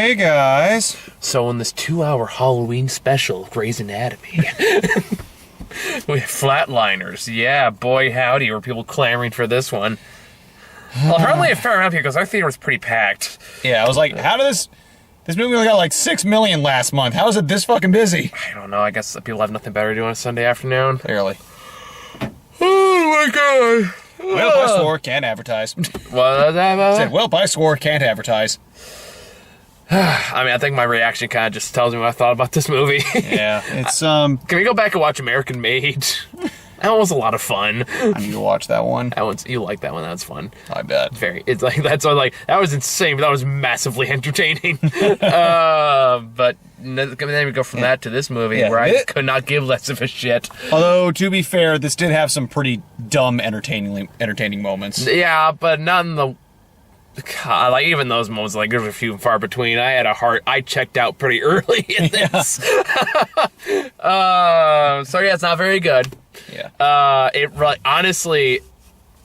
Hey guys. So in this 2-hour Halloween special of Grey's Anatomy, we have Flatliners. Yeah, boy howdy, were people clamoring for this one. Well, apparently a fair amount here because our theater was pretty packed. Yeah, I was like, how did this movie only got like 6 million last month? How is it this fucking busy? I don't know, I guess people have nothing better to do on a Sunday afternoon. Clearly. Oh my god. Well, I swore, can't advertise. Said, well, I swore, can't advertise. I mean, I think my reaction kind of just tells me what I thought about this movie. Yeah, it's, Can we go back and watch American Made? That was a lot of fun. I need to watch that one. You like that one? That's fun. I bet. It's like that was insane, but that was massively entertaining. But then we go from that to this movie where I could not give less of a shit. Although, to be fair, this did have some pretty dumb, entertaining moments. Yeah, but not in the. God, like even those moments, like there's a few and far between. I checked out pretty early in this. So yeah, it's not very good. Yeah. It really, honestly,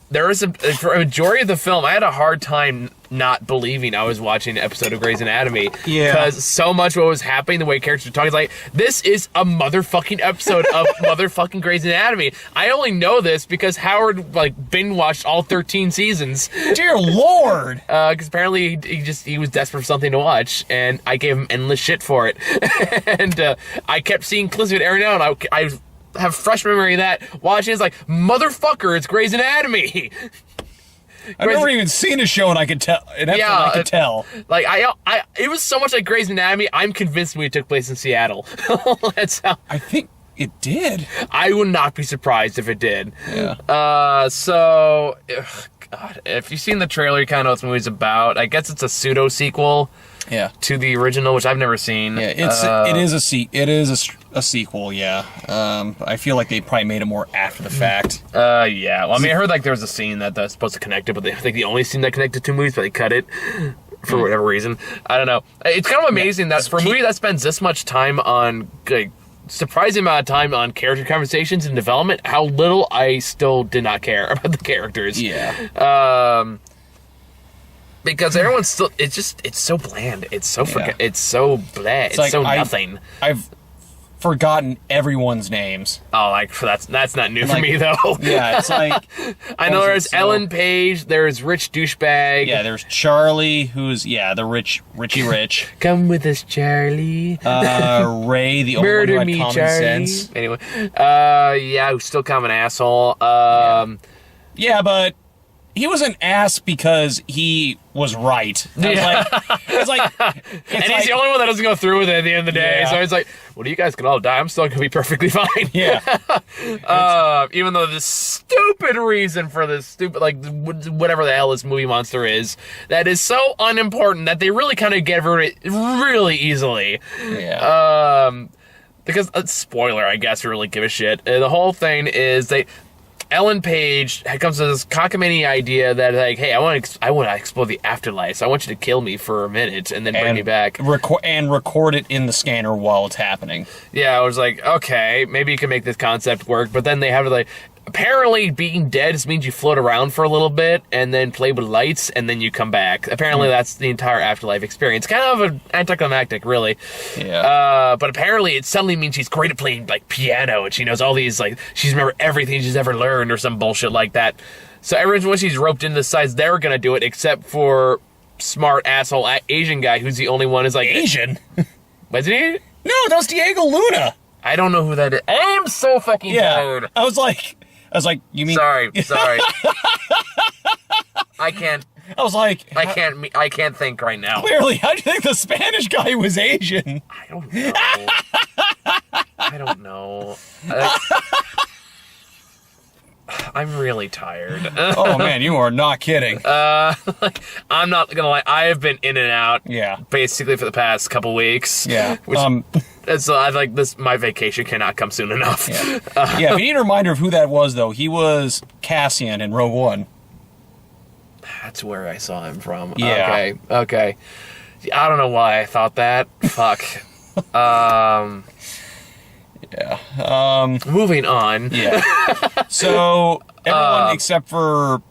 there was for a majority of the film, I had a hard time not believing I was watching an episode of Grey's Anatomy. Yeah. Because so much what was happening, the way characters were talking, is like, this is a motherfucking episode of motherfucking Grey's Anatomy. I only know this because Howard, binge watched all 13 seasons. Dear Lord! Because apparently he was desperate for something to watch, and I gave him endless shit for it. And I kept seeing clips of it every now and I have fresh memory of that. Watching it's like, motherfucker, it's Grey's Anatomy. I've never even seen a show and I could tell. I could tell. Like it was so much like Grey's Anatomy. I'm convinced the movie took place in Seattle. That's how. I think it did. I would not be surprised if it did. Yeah. God, if you've seen the trailer, you kind of know what the movie's about. I guess it's a pseudo sequel. Yeah. To the original, which I've never seen. Yeah, it is a sequel. Yeah. I feel like they probably made it more after the fact. Yeah. Well, I mean, I heard there was a scene that's supposed to connect it, but I think the only scene that connected two movies, but they cut it for whatever reason. I don't know. It's kind of amazing that for a movie that spends this much time on surprising amount of time on character conversations and development, how little I still did not care about the characters. Yeah. Because everyone's still, it's so bland. It's so it's so bland. It's so nothing. I've forgotten everyone's names. Oh, that's not new for me though. Yeah, it's like I know there's Ellen Page, there's Rich Douchebag. Yeah, there's Charlie, who's Richie Rich. Come with us, Charlie. Ray, the only one who had common sense. Anyway, who's still kind of an asshole. Yeah, but he was an ass because he was right. And he's the only one that doesn't go through with it at the end of the day. Yeah. So it's like, well, you guys can all die. I'm still going to be perfectly fine. Yeah. Even though the stupid reason for this stupid, whatever the hell this movie monster is, that is so unimportant that they really kind of get rid of it really easily. Yeah. Because, spoiler, I guess, really give a shit. The whole thing is Ellen Page comes to this cockamamie idea that, hey, I want to explore the afterlife, so I want you to kill me for a minute and then bring me back. Record it in the scanner while it's happening. Yeah, I was like, okay, maybe you can make this concept work, but then they have apparently being dead just means you float around for a little bit and then play with lights and then you come back. Apparently that's the entire afterlife experience. Kind of an anticlimactic, really. Yeah. But apparently it suddenly means she's great at playing piano and she knows all these she's remembered everything she's ever learned or some bullshit like that. So everyone, when she's roped into the sides, they're gonna do it except for smart asshole Asian guy who's the only one who's Asian? Wasn't he? No, that was Diego Luna. I don't know who that is. I am so fucking tired. I was like, you mean? Sorry. I can't. I was like, I can't think right now. Clearly, how do you think the Spanish guy was Asian? I don't know. I'm really tired. Oh man, you are not kidding. I'm not gonna lie. I have been in and out. Yeah. Basically for the past couple weeks. Yeah. So I this. My vacation cannot come soon enough. Yeah. If you need a reminder of who that was, though, he was Cassian in Rogue One. That's where I saw him from. Yeah. Okay. I don't know why I thought that. Fuck. Yeah. Moving on. Yeah. So everyone except for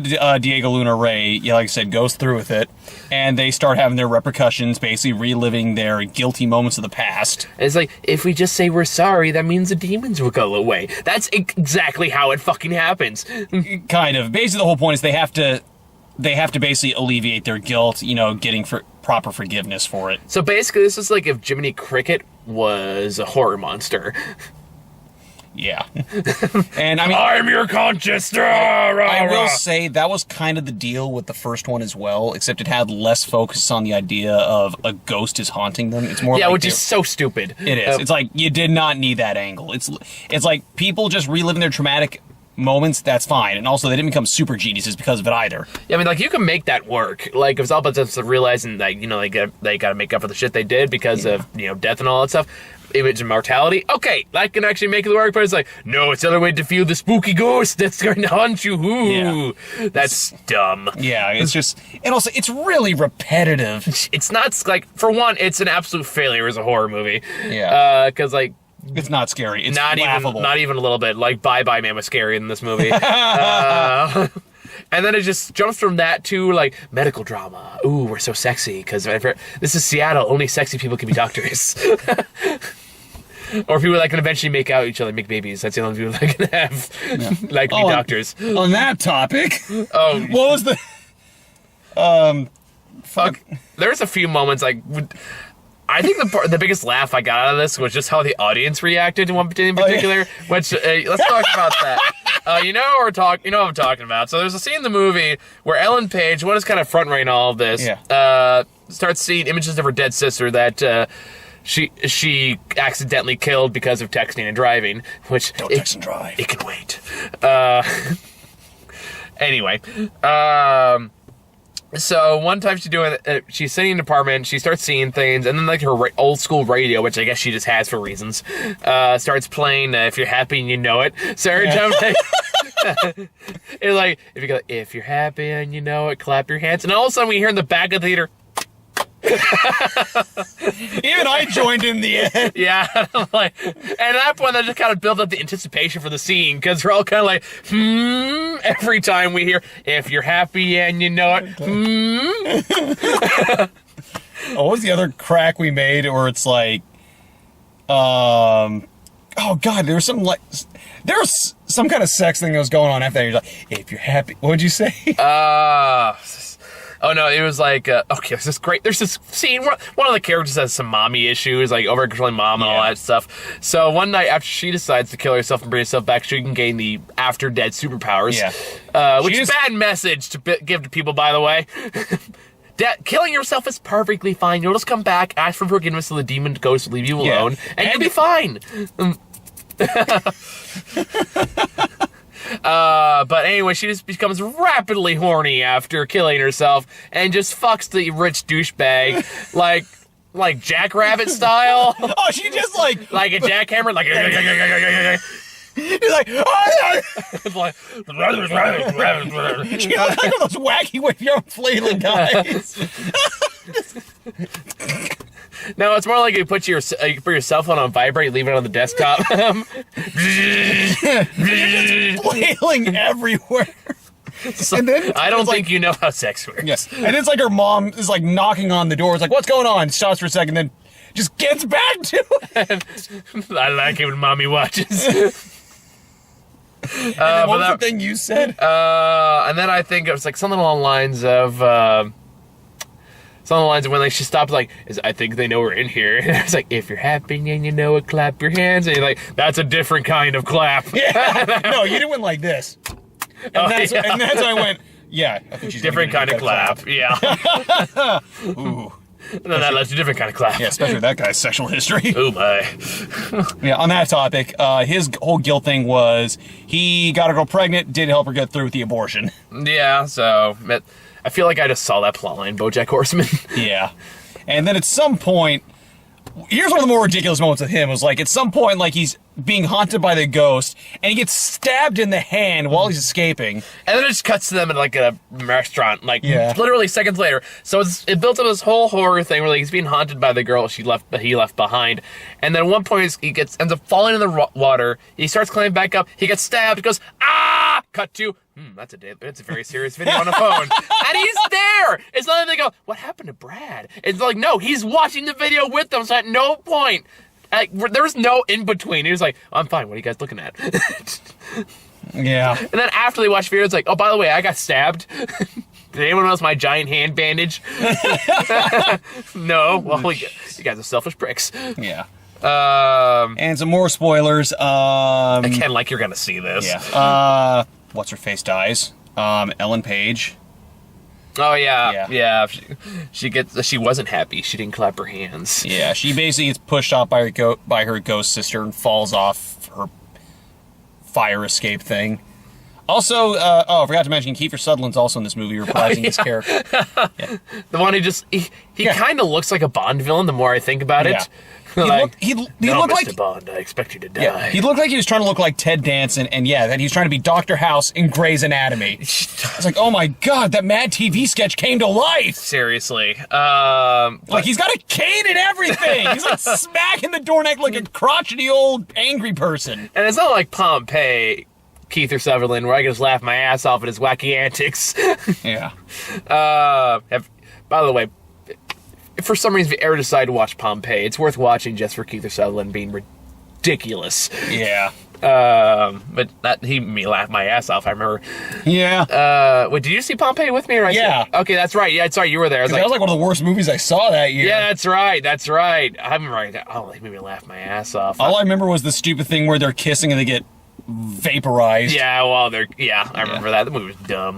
Diego Luna Ray, like I said, goes through with it, and they start having their repercussions, basically reliving their guilty moments of the past. It's like, if we just say we're sorry, that means the demons will go away. That's exactly how it fucking happens. Kind of. Basically, the whole point is they have to basically alleviate their guilt, getting proper forgiveness for it. So basically, this is like if Jiminy Cricket was a horror monster. Yeah. And I mean, I'm your conscience. I will say that was kind of the deal with the first one as well, except it had less focus on the idea of a ghost is haunting them. It's more which is so stupid. It is. It's like you did not need that angle. It's like people just reliving their traumatic moments. That's fine, and also they didn't become super geniuses because of it either. Yeah, I mean, like, you can make that work. Like, if it's all about just realizing that they got to make up for the shit they did because of death and all that stuff. Image and mortality. Okay, that can actually make it work, but it's like, no, it's the other way to feel the spooky ghost that's going to haunt you. Ooh, that's dumb. Yeah, it's just, and also it's really repetitive. It's not, like, for one, it's an absolute failure as a horror movie. Yeah. Because, like, it's not scary. It's not laughable. Not even a little bit. Like, Bye Bye Man was scary in this movie. And then it just jumps from that to, like, medical drama. Ooh, we're so sexy, because this is Seattle. Only sexy people can be doctors. Or people that can eventually make out each other, make babies. That's the only people that can have, be doctors. On that topic, what was the... Fuck. There's a few moments, like... I think the biggest laugh I got out of this was just how the audience reacted to one in particular. Which let's talk about that. You know what I'm talking about. So there's a scene in the movie where Ellen Page, what is kind of front running all of this, starts seeing images of her dead sister that she accidentally killed because of texting and driving. Which don't text and drive. It can wait. Anyway. So one time she's sitting in an apartment, she starts seeing things, and then like her old school radio, which I guess she just has for reasons, starts playing If You're Happy and You Know It. So every time it's like, if you go, if you're happy and you know it, clap your hands. And all of a sudden we hear in the back of the theater, even I joined in the end. Yeah, and at that point, that just kind of built up the anticipation for the scene, because we're all kind of like, every time we hear, if you're happy and you know it, What was the other crack we made, or it's like, oh god, there was some kind of sex thing that was going on after that. You're like, if you're happy, what would you say? Oh no, it was like, okay, there's this scene where one of the characters has some mommy issues, like over-controlling mom and all that stuff. So one night after she decides to kill herself and bring herself back, she can gain the after-dead superpowers. Yeah. Which is a bad message to give to people, by the way. Killing yourself is perfectly fine. You'll just come back, ask for forgiveness so the demon ghost will leave you alone, and you'll be fine. But anyway, she just becomes rapidly horny after killing herself and just fucks the rich douchebag like Jackrabbit style. Oh, she just like a jackhammer, like he's like, she looks like those wacky with your flailing guys. No, it's more like you put your cell phone on vibrate, leave it on the desktop. Flailing everywhere. So, and then I don't think you know how sex works. Yes, and it's like her mom is like knocking on the door. It's like, what's going on? Stops for a second, then just gets back to it. I like it when mommy watches. What was the thing you said? And then I think it was like something along the lines of when like she stopped, like, I think they know we're in here. And it's like, if you're happy and you know it, clap your hands. And you're like, that's a different kind of clap. Yeah. No, you didn't went like this. And that's when I went, yeah. I think she's different kind of clap. Yeah. Ooh. And then that's a different kind of clap. Yeah, especially that guy's sexual history. Oh my. Yeah, on that topic, his whole guilt thing was he got a girl pregnant, didn't help her get through with the abortion. Yeah, so I feel like I just saw that plotline, BoJack Horseman. Yeah. And then at some point, here's one of the more ridiculous moments of him, was like, at some point, like, he's being haunted by the ghost, and he gets stabbed in the hand while he's escaping. And then it just cuts to them in like a restaurant, like literally seconds later. So it built up this whole horror thing where like, he's being haunted by the girl he left behind. And then at one point he ends up falling in the water. He starts climbing back up. He gets stabbed. Goes ah! Cut to that's a very serious video on a phone. And he's there. It's not like they go, what happened to Brad? It's like no, he's watching the video with them. So at no point. There was no in between. He was like, I'm fine. What are you guys looking at? Yeah. And then after they watch the video, it's like, oh, by the way, I got stabbed. Did anyone notice my giant hand bandage? No. Well, you guys are selfish pricks. Yeah. And some more spoilers. Again, like you're going to see this. Yeah. What's her face dies? Ellen Page. Oh yeah. She wasn't happy. She didn't clap her hands. Yeah, she basically gets pushed off by her ghost sister and falls off her fire escape thing. Also, I forgot to mention Kiefer Sutherland's also in this movie reprising his character. Yeah. The one he kind of looks like a Bond villain. The more I think about it. He looked like Bond. I expect you to die. Yeah, he looked like he was trying to look like Ted Danson, and that he was trying to be Dr. House in Grey's Anatomy. It's like, oh my god, that Mad TV sketch came to life. Seriously, like he's got a cane and everything. He's like smacking the door neck like a crotchety old angry person. And it's not like Pompeii, Kiefer Sutherland, where I can just laugh my ass off at his wacky antics. Yeah. By the way, if for some reason you ever decide to watch Pompeii, it's worth watching just for Kiefer Sutherland being ridiculous. Yeah. But he made me laugh my ass off, I remember. Yeah. Wait, did you see Pompeii with me? Or okay, that's right. Yeah, sorry, you were there. That was like one of the worst movies I saw that year. Yeah, that's right. I remember, oh, he made me laugh my ass off. All I remember was the stupid thing where they're kissing and they get vaporized. Yeah, well, I remember that. The movie was dumb.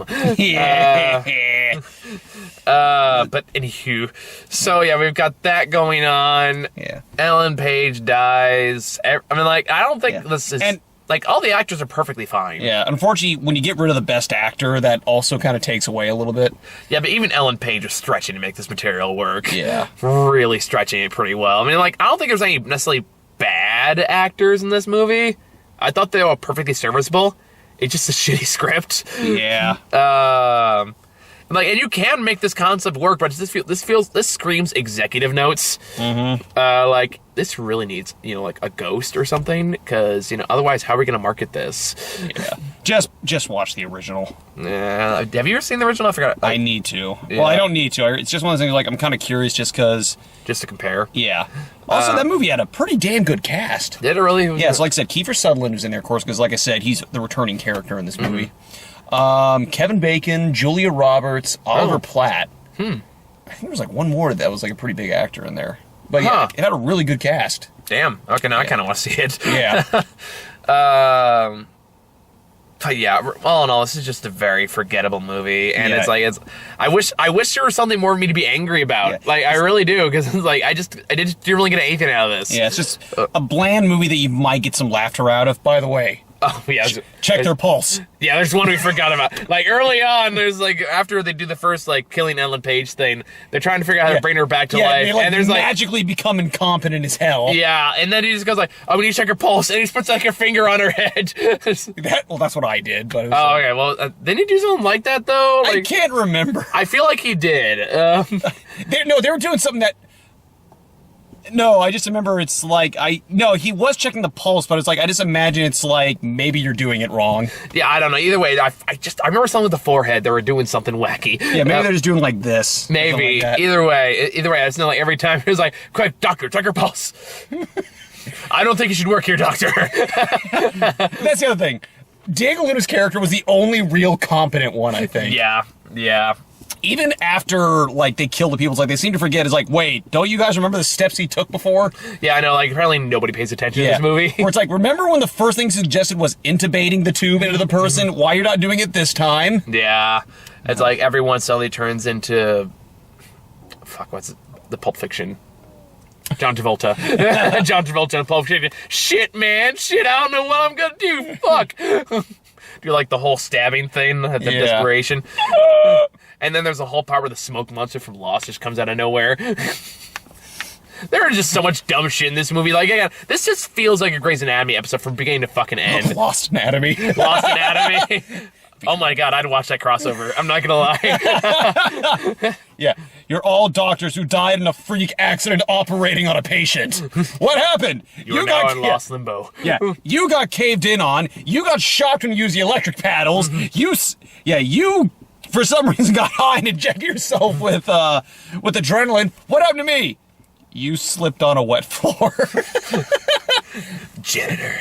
But anywho, so yeah, we've got that going on. Yeah. Ellen Page dies. I mean, like, I don't think this is... And, like, all the actors are perfectly fine. Yeah, unfortunately, when you get rid of the best actor, that also kind of takes away a little bit. Yeah, but even Ellen Page was stretching to make this material work. Yeah. Really stretching it pretty well. I mean, like, I don't think there's any necessarily bad actors in this movie. I thought they were perfectly serviceable. It's just a shitty script. Yeah. Like, and you can make this concept work, but this screams executive notes. Mm-hmm. Like, this really needs, like a ghost or something, because, otherwise, how are we going to market this? Yeah. Just watch the original. Yeah. Have you ever seen the original? I forgot. I need to. Yeah. Well, I don't need to. It's just one of those things, like, I'm kind of curious just because... Just to compare. Yeah. Also, that movie had a pretty damn good cast. Did it really? Yeah, so like I said, Kiefer Sutherland was in there, of course, because like I said, he's the returning character in this movie. Kevin Bacon, Julia Roberts, Oliver Platt. I think there was like one more that was like a pretty big actor in there. But yeah, it had a really good cast. Damn. Okay, now I kind of want to see it. Yeah. But yeah, all in all, this is just a very forgettable movie, and I wish there was something more for me to be angry about. Yeah. Like, I really do, because it's like I didn't really get anything out of this. Yeah, it's just a bland movie that you might get some laughter out of. By the way. Oh, yeah. Check their pulse. Yeah, there's one we forgot about. Like, early on, there's, like, after they do the first, like, killing Ellen Page thing, they're trying to figure out how to bring her back to life. They, like, and there's, magically become incompetent as hell. Yeah, and then he just goes, like, oh, we need to check her pulse, and he just puts, like, a finger on her head. Well, that's what I did. But okay, well, didn't he do something like that, though? Like, I can't remember. I feel like he did. They were doing something that... No, I just remember it's like, he was checking the pulse, but it's like, I just imagine it's like, maybe you're doing it wrong. Yeah, I don't know. Either way, I remember something with the forehead. They were doing something wacky. Yeah, maybe they're just doing like this. Maybe. Like either way, I just know like every time he was like, quick, doctor, check her pulse. I don't think you should work here, doctor. That's the other thing. Diego Luna's character was the only real competent one, I think. Yeah. Even after, like, they kill the people, it's like, they seem to forget, it's like, wait, don't you guys remember the steps he took before? Yeah, I know, like, apparently nobody pays attention to this movie. Where it's like, remember when the first thing suggested was intubating the tube into the person? Why you're not doing it this time? Yeah. It's like, everyone suddenly turns into... what's it? The Pulp Fiction. John Travolta. John Travolta in Pulp Fiction. Shit, man. Shit, I don't know what I'm gonna do. Fuck. Do like the whole stabbing thing, the desperation. And then there's a whole part where the smoke monster from Lost just comes out of nowhere. There are just so much dumb shit in this movie. Like, again, this just feels like a Grey's Anatomy episode from beginning to fucking end. Lost Anatomy. Lost Anatomy. Oh my god, I'd watch that crossover. I'm not gonna lie. Yeah, you're all doctors who died in a freak accident operating on a patient. What happened? You now in Lost Limbo. Yeah, you got caved in on. You got shocked when you used the electric paddles. You for some reason got high and injected yourself with adrenaline. What happened to me? You slipped on a wet floor. Janitor.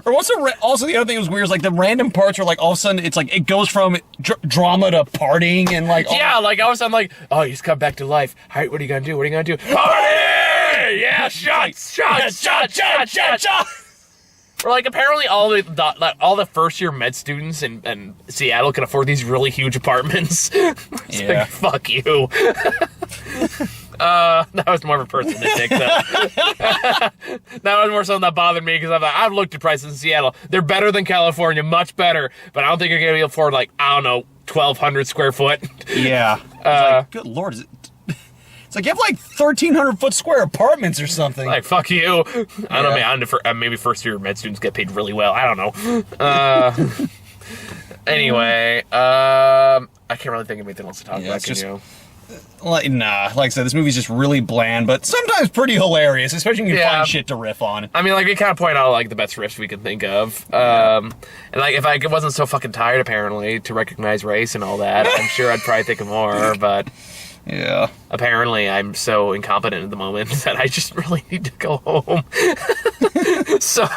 Or what's also the other thing that was weird is like the random parts are like all of a sudden it's like it goes from drama to partying and like all of a sudden like, oh, he's come back to life. All right, what are you gonna do? Party! Yeah, shots. Or like apparently all the first year med students in Seattle can afford these really huge apartments. It's like, fuck you. That was more of a personal dick, though. That was more something that bothered me because I've looked at prices in Seattle. They're better than California, much better. But I don't think you're gonna be able to afford 1,200 square foot. Yeah. Like, good lord, it's like you have 1,300 foot square apartments or something. Like, fuck you. I don't know. Maybe first year med students get paid really well. I don't know. Anyway, I can't really think of anything else to talk about. Can you? Nah, like I said, this movie's just really bland, but sometimes pretty hilarious, especially when you find shit to riff on. I mean, we kind of point out, the best riffs we can think of. And, if I wasn't so fucking tired, apparently, to recognize race and all that, I'm sure I'd probably think of more, but... Yeah. Apparently, I'm so incompetent at the moment that I just really need to go home. So,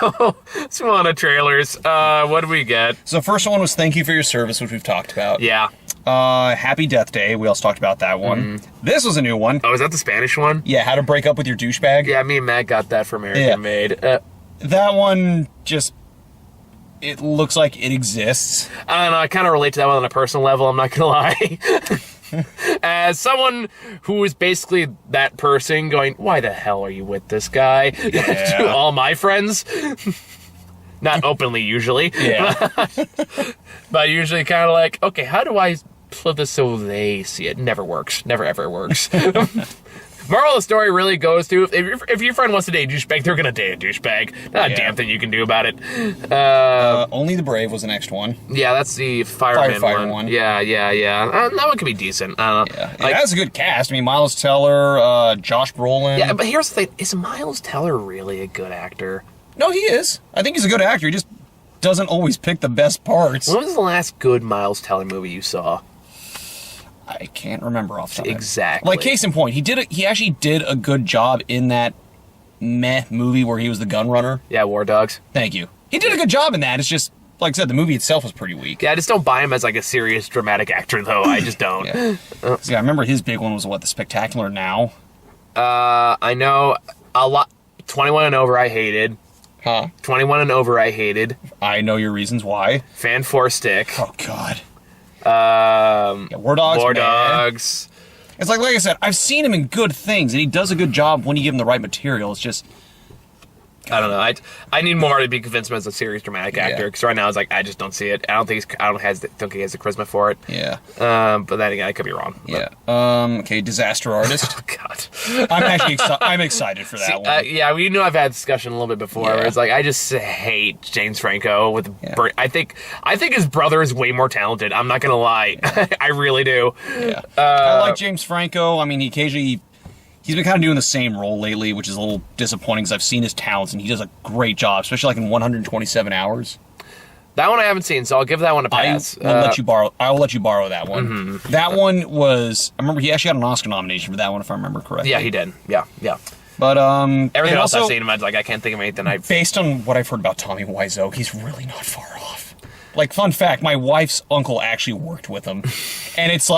let's move on to trailers. What do we get? So, first one was Thank You for Your Service, which we've talked about. Yeah. Happy Death Day. We also talked about that one. Mm-hmm. This was a new one. Oh, is that the Spanish one? Yeah, How to Break Up with Your Douchebag. Yeah, me and Matt got that from American Made. That one just... It looks like it exists. I don't know. I kind of relate to that one on a personal level. I'm not going to lie. As someone who is basically that person going, why the hell are you with this guy? Yeah. To all my friends. Not openly, usually. Yeah. But usually kind of like, okay, how do I flip this so they see it? Never works. Never, ever works. Moral of the story really goes to, if your friend wants to date a douchebag, they're going to date a douchebag. Not a damn thing you can do about it. Only the Brave was the next one. Yeah, that's the fireman one. Yeah. That one could be decent. I don't know. Yeah, it has a good cast. I mean, Miles Teller, Josh Brolin. Yeah, but here's the thing. Is Miles Teller really a good actor? No, he is. I think he's a good actor. He just doesn't always pick the best parts. When was the last good Miles Teller movie you saw? I can't remember off the top of my head. Exactly. Like, case in point, he actually did a good job in that meh movie where he was the gun runner. Yeah, War Dogs. Thank you. He did a good job in that. It's just, like I said, the movie itself was pretty weak. Yeah, I just don't buy him as a serious dramatic actor, though. I just don't. Yeah. I remember his big one was The Spectacular Now? I know a lot. 21 and Over I hated. Huh? 21 and Over I hated. I know your reasons why. Fan 4 Stick. Oh, God. War Dogs. War Dogs. It's like I said, I've seen him in good things, and he does a good job when you give him the right material. It's just... I don't know. I need more to be convinced him as a serious dramatic actor, because right now it's I just don't see it. I don't think he has the charisma for it. Yeah. But then again, I could be wrong. Yeah. Okay, Disaster Artist. Oh, God. I'm excited for that one. Yeah, we know I've had a discussion a little bit before where it's I just hate James Franco with I think his brother is way more talented. I'm not gonna lie. I really do. Yeah. I like James Franco. I mean, he's been kind of doing the same role lately, which is a little disappointing because I've seen his talents and he does a great job, especially in 127 Hours. That one I haven't seen, so I'll give that one a pass. I will let you borrow that one. Mm-hmm. That one was... I remember he actually had an Oscar nomination for that one, if I remember correctly. Yeah, he did. Yeah. But, everything else I've seen him, I can't think of anything Based on what I've heard about Tommy Wiseau, he's really not far off. Fun fact, my wife's uncle actually worked with him. And it's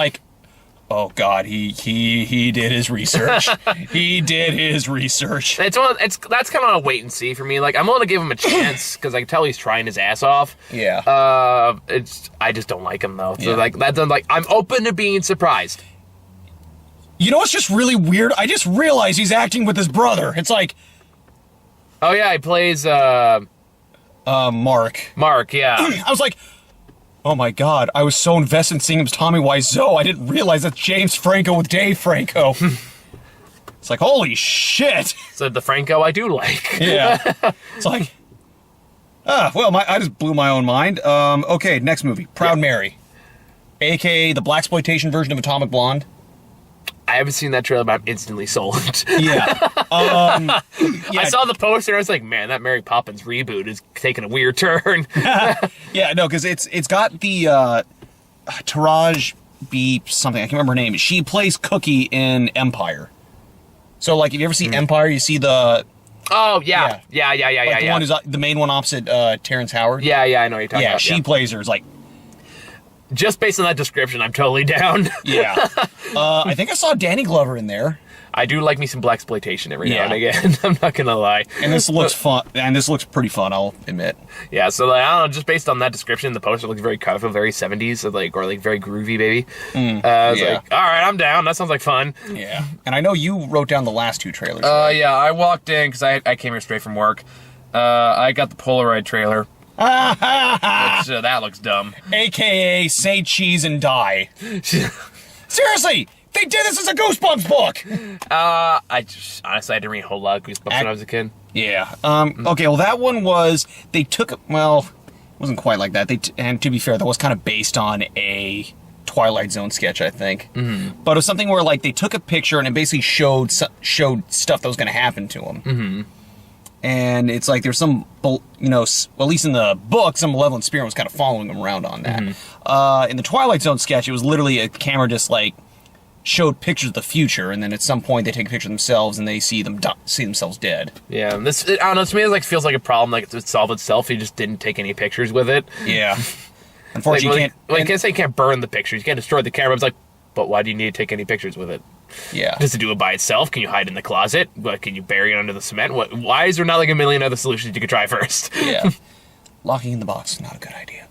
oh God, he did his research. He did his research. That's kind of a wait and see for me. I'm willing to give him a chance because I can tell he's trying his ass off. Yeah. I just don't like him though. So I'm open to being surprised. You know what's just really weird? I just realized he's acting with his brother. It's oh yeah, he plays Mark. Mark, yeah. I was like, oh my god, I was so invested in seeing him as Tommy Wiseau, I didn't realize that's James Franco with Dave Franco. It's like, holy shit. So the Franco I do like. Yeah. It's like, well, I just blew my own mind. Okay, next movie, Proud Mary. AKA the blaxploitation version of Atomic Blonde. I haven't seen that trailer, but I'm instantly sold. Yeah. I saw the poster, I was like, man, that Mary Poppins reboot is taking a weird turn. Yeah, no, because it's got the Taraj B something, I can't remember her name. She plays Cookie in Empire. So, like, if you ever see Empire, you see the... Oh, yeah. Yeah. The one who's the main one opposite Terrence Howard. Yeah, I know what you're talking about. Yeah, she plays her. It's like... Just based on that description, I'm totally down. Yeah. I think I saw Danny Glover in there. I do like me some blaxploitation every now and again. I'm not gonna lie. And this looks fun. And this looks pretty fun, I'll admit. Yeah, so like, I don't know, just based on that description, the poster looks very colorful, very 70s, or very groovy, baby. I was like, all right, I'm down. That sounds like fun. Yeah. And I know you wrote down the last two trailers. Yeah, I walked in because I came here straight from work. I got the Polaroid trailer. Which, that looks dumb. AKA say cheese and die. Seriously! They did this as a Goosebumps book! Honestly, I didn't read a whole lot of Goosebumps when I was a kid. Yeah. Okay, well, that one was, it wasn't quite like that. And to be fair, that was kind of based on a Twilight Zone sketch, I think. But it was something where, like, they took a picture and it basically showed stuff that was going to happen to them. And it's like there's some, at least in the book, some malevolent spirit was kind of following them around on that. In the Twilight Zone sketch, it was literally a camera just, like, showed pictures of the future, and then at some point they take a picture of themselves and they see themselves dead. Yeah, I don't know, to me it feels like a problem, like it solved itself, he just didn't take any pictures with it. Yeah. Unfortunately, you can't say you can't burn the pictures, you can't destroy the camera. It's like, but why do you need to take any pictures with it? Yeah. Does it do it by itself? Can you hide in the closet? What, can you bury it under the cement? Why is there not like a million other solutions you could try first? Yeah. Locking in the box is not a good idea.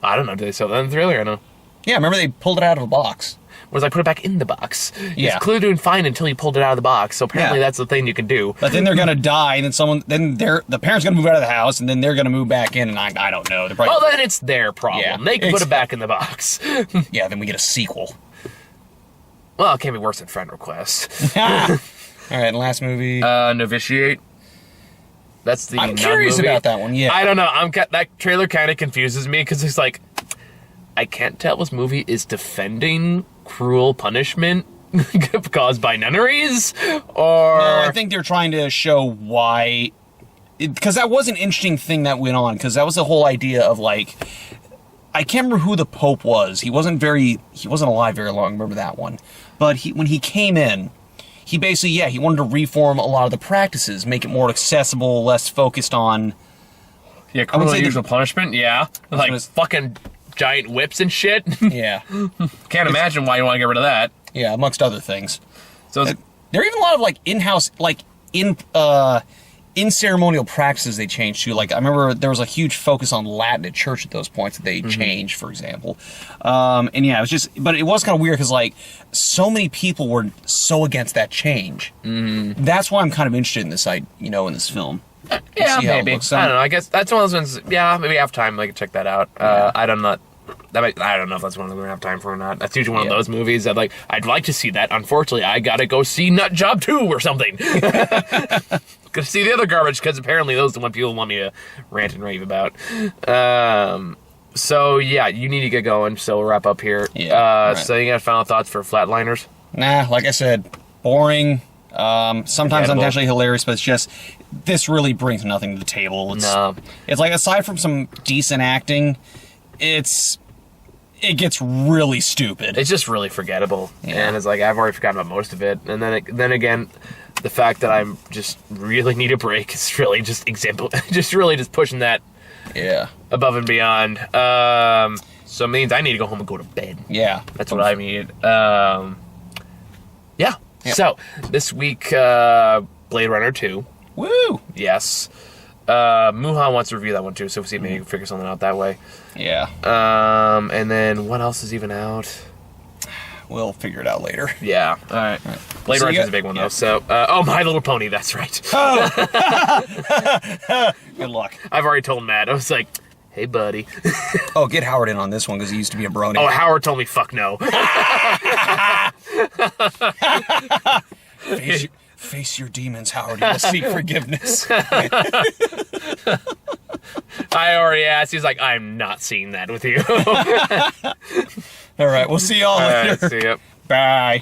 I don't know, did they sell that in the trailer or no? Yeah, remember they pulled it out of a box. Was I put it back in the box? Yeah. It's clearly doing fine until you pulled it out of the box. So apparently that's the thing you can do. But then they're gonna die, and then the parents gonna move out of the house, and then they're gonna move back in, and I don't know. Well, then it's their problem. Yeah, they can put it back in the box. Yeah, then we get a sequel. Well, it can't be worse than Friend Request. All right, and last movie. Novitiate. That's the. I'm curious about that one. Yeah. I don't know. That trailer kind of confuses me because it's like, I can't tell this movie is defending cruel punishment caused by nunneries, or... No, I think they're trying to show why... Because that was an interesting thing that went on, because that was the whole idea of, like... I can't remember who the Pope was. He wasn't alive very long, remember that one. But when he came in, he basically, he wanted to reform a lot of the practices, make it more accessible, less focused on... Yeah, cruel and unusual punishment, yeah. Like, fucking... giant whips and shit. Yeah. Can't imagine why you want to get rid of that. Yeah, amongst other things. So there are even a lot of like in-house, like in ceremonial practices they changed too. Like I remember there was a huge focus on Latin at church at those points that they changed, for example. And yeah, but it was kind of weird because like so many people were so against that change. That's why I'm kind of interested in this, in this film. Yeah, maybe. I don't know. I guess that's one of those ones. Yeah, maybe I have time. I can check that out. I don't know if that's one of them I have time for or not. That's usually one of those movies that I'd like to see that. Unfortunately, I gotta go see Nut Job 2 or something. Gotta see the other garbage because apparently those are the one people want me to rant and rave about. So yeah, you need to get going. So we'll wrap up here. Yeah. Right. So you got final thoughts for Flatliners? Nah, like I said, boring. Sometimes unintentionally hilarious, but it's just this really brings nothing to the table. It's like aside from some decent acting, it gets really stupid. It's just really forgettable, and it's like I've already forgotten about most of it. And then again, the fact that I'm just really need a break is really just just pushing that above and beyond. So it means I need to go home and go to bed. Yeah, that's what I need. Yeah. So, this week, Blade Runner 2. Woo! Yes. Muhan wants to review that one too, so we'll see if maybe we can figure something out that way. Yeah. And then, what else is even out? We'll figure it out later. Yeah. All right. Blade Runner is a big one, though. So, My Little Pony, that's right. Oh! Good luck. I've already told Matt, I was like, Hey, buddy. Oh, get Howard in on this one because he used to be a brony. Oh, Howard told me fuck no. Face your demons, Howard. You must seek forgiveness. I already asked. He's like, I'm not seeing that with you. All right, we'll see y'all later. See ya. Bye.